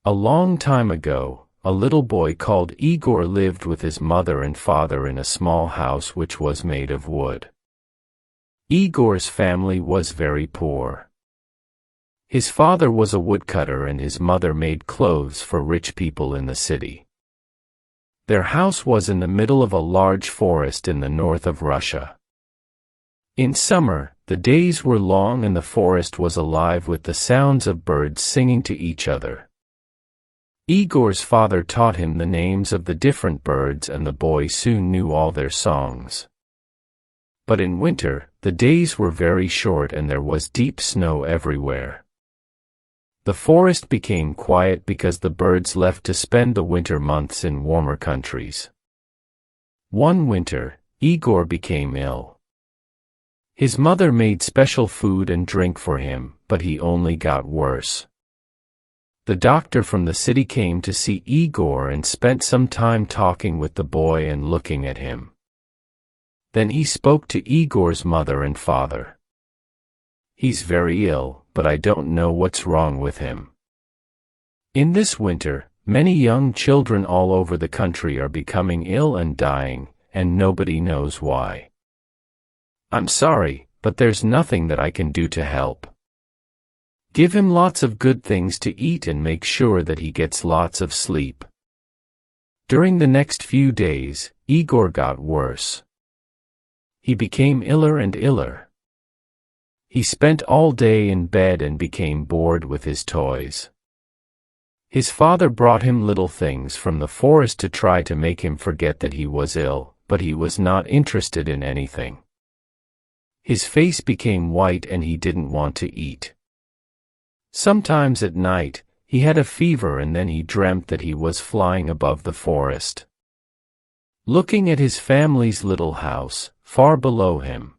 A long time ago, a little boy called Igor lived with his mother and father in a small house which was made of wood. Igor's family was very poor. His father was a woodcutter and his mother made clothes for rich people in the city. Their house was in the middle of a large forest in the north of Russia. In summer, the days were long and the forest was alive with the sounds of birds singing to each other. Igor's father taught him the names of the different birds and the boy soon knew all their songs. But in winter, the days were very short and there was deep snow everywhere. The forest became quiet because the birds left to spend the winter months in warmer countries. One winter, Igor became ill. His mother made special food and drink for him, but he only got worse. The doctor from the city came to see Igor and spent some time talking with the boy and looking at him. Then he spoke to Igor's mother and father. "He's very ill, but I don't know what's wrong with him. In this winter, many young children all over the country are becoming ill and dying, and nobody knows why. I'm sorry, but there's nothing that I can do to help. Give him lots of good things to eat and make sure that he gets lots of sleep." During the next few days, Igor got worse. He became iller and iller. He spent all day in bed and became bored with his toys. His father brought him little things from the forest to try to make him forget that he was ill, but he was not interested in anything. His face became white and he didn't want to eat. Sometimes at night, he had a fever and then he dreamt that he was flying above the forest, looking at his family's little house, far below him.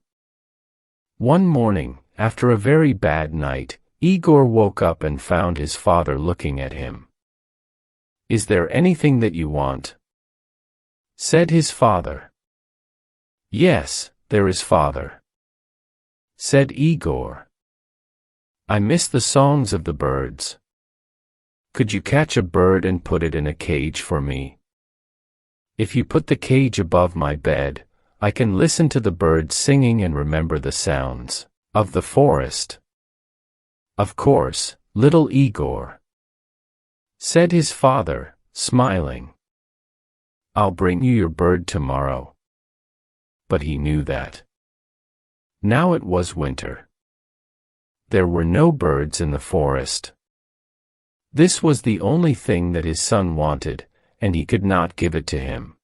One morning, after a very bad night, Igor woke up and found his father looking at him. "Is there anything that you want?" said his father. "Yes, there is, father," said Igor. "I miss the songs of the birds. Could you catch a bird and put it in a cage for me? If you put the cage above my bed, I can listen to the birds singing and remember the sounds of the forest." "Of course, little Igor," said his father, smiling. "I'll bring you your bird tomorrow." But he knew that now it was winter. There were no birds in the forest. This was the only thing that his son wanted, and he could not give it to him.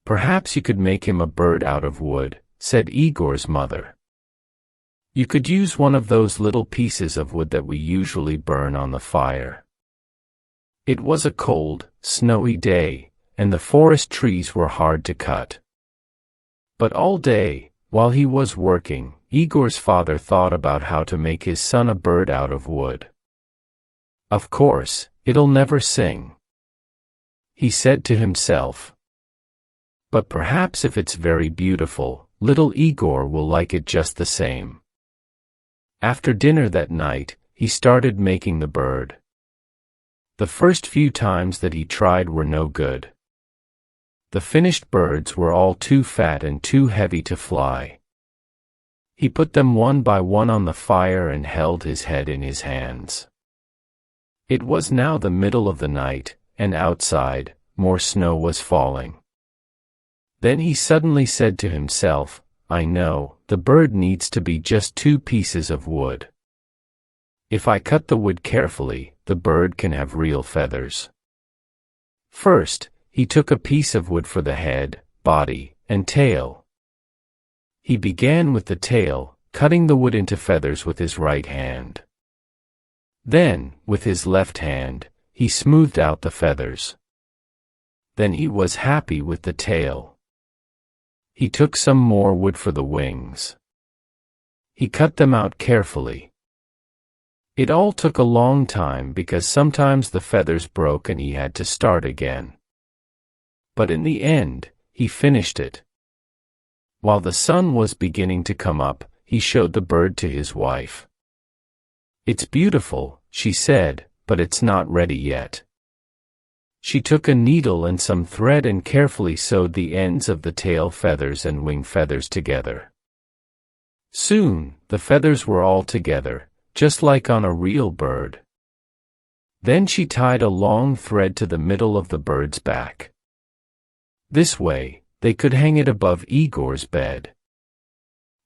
"Perhaps you could make him a bird out of wood," said Igor's mother. "You could use one of those little pieces of wood that we usually burn on the fire." It was a cold, snowy day, and the forest trees were hard to cut. But all day, while he was working, Igor's father thought about how to make his son a bird out of wood. "Of course, it'll never sing," he said to himself. "But perhaps if it's very beautiful, little Igor will like it just the same." After dinner that night, he started making the bird. The first few times that he tried were no good. The finished birds were all too fat and too heavy to fly. He put them one by one on the fire and held his head in his hands. It was now the middle of the night, and outside, more snow was falling. Then he suddenly said to himself, "I know, the bird needs to be just 2 pieces of wood. If I cut the wood carefully, the bird can have real feathers." First, he took a piece of wood for the head, body, and tail. He began with the tail, cutting the wood into feathers with his right hand. Then, with his left hand, he smoothed out the feathers. Then he was happy with the tail. He took some more wood for the wings. He cut them out carefully. It all took a long time because sometimes the feathers broke and he had to start again. But in the end, he finished it. While the sun was beginning to come up, he showed the bird to his wife. "It's beautiful," she said, but it's not ready yet." She took a needle and some thread and carefully sewed the ends of the tail feathers and wing feathers together. Soon, the feathers were all together, just like on a real bird. Then she tied a long thread to the middle of the bird's back. This way, they could hang it above Igor's bed.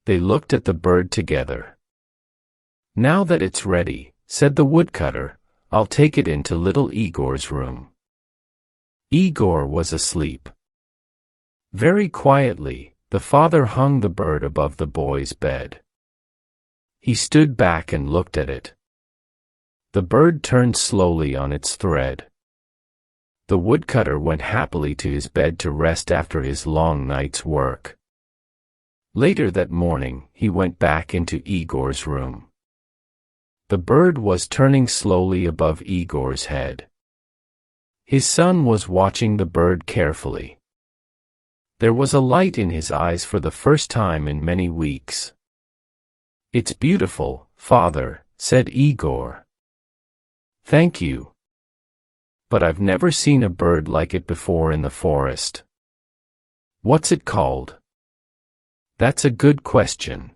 They looked at the bird together. "Now that it's ready," said the woodcutter, "I'll take it into little Igor's room." Igor was asleep. Very quietly, the father hung the bird above the boy's bed. He stood back and looked at it. The bird turned slowly on its thread. The woodcutter went happily to his bed to rest after his long night's work. Later that morning, he went back into Igor's room. The bird was turning slowly above Igor's head. His son was watching the bird carefully. There was a light in his eyes for the first time in many weeks. "It's beautiful, father," said Igor. "Thank you. But I've never seen a bird like it before in the forest." "What's it called?" "That's a good question.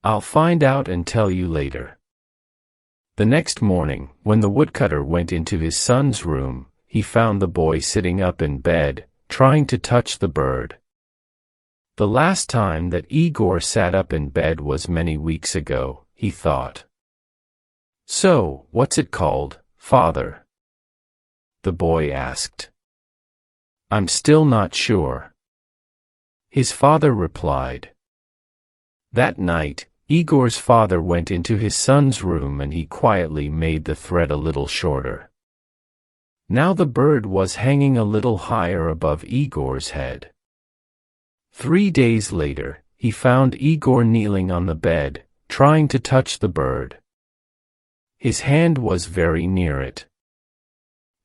I'll find out and tell you later." The next morning, when the woodcutter went into his son's room, he found the boy sitting up in bed, trying to touch the bird. The last time that Igor sat up in bed was many weeks ago, he thought. "So, what's it called, father?" the boy asked. "I'm still not sure," his father replied. That night, Igor's father went into his son's room and he quietly made the thread a little shorter. Now the bird was hanging a little higher above Igor's head. 3 days later, he found Igor kneeling on the bed, trying to touch the bird. His hand was very near it.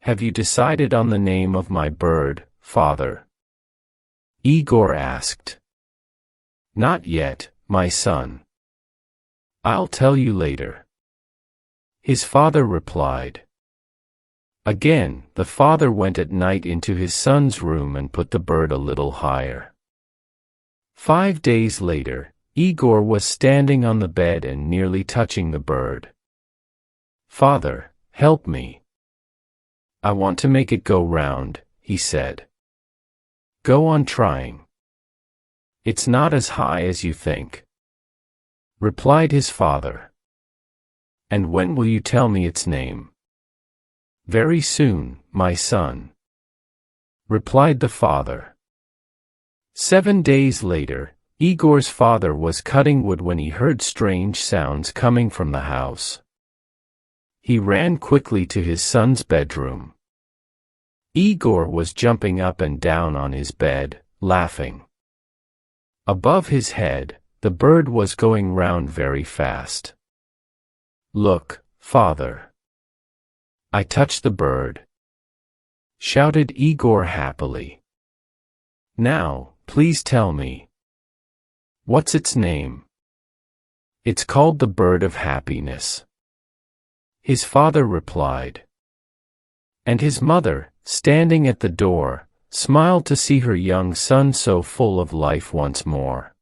"Have you decided on the name of my bird, father?" Igor asked. "Not yet, my son. I'll tell you later," his father replied. Again, the father went at night into his son's room and put the bird a little higher. 5 days later, Igor was standing on the bed and nearly touching the bird. "Father, help me. I want to make it go round," he said. "Go on trying. It's not as high as you think," replied his father. "And when will you tell me its name?" "Very soon, my son," replied the father. 7 days later, Igor's father was cutting wood when he heard strange sounds coming from the house. He ran quickly to his son's bedroom. Igor was jumping up and down on his bed, laughing. Above his head, the bird was going round very fast. "Look, father. I touched the bird," shouted Igor happily. "Now, please tell me. What's its name?" "It's called the bird of happiness," his father replied. And his mother, standing at the door, smiled to see her young son so full of life once more.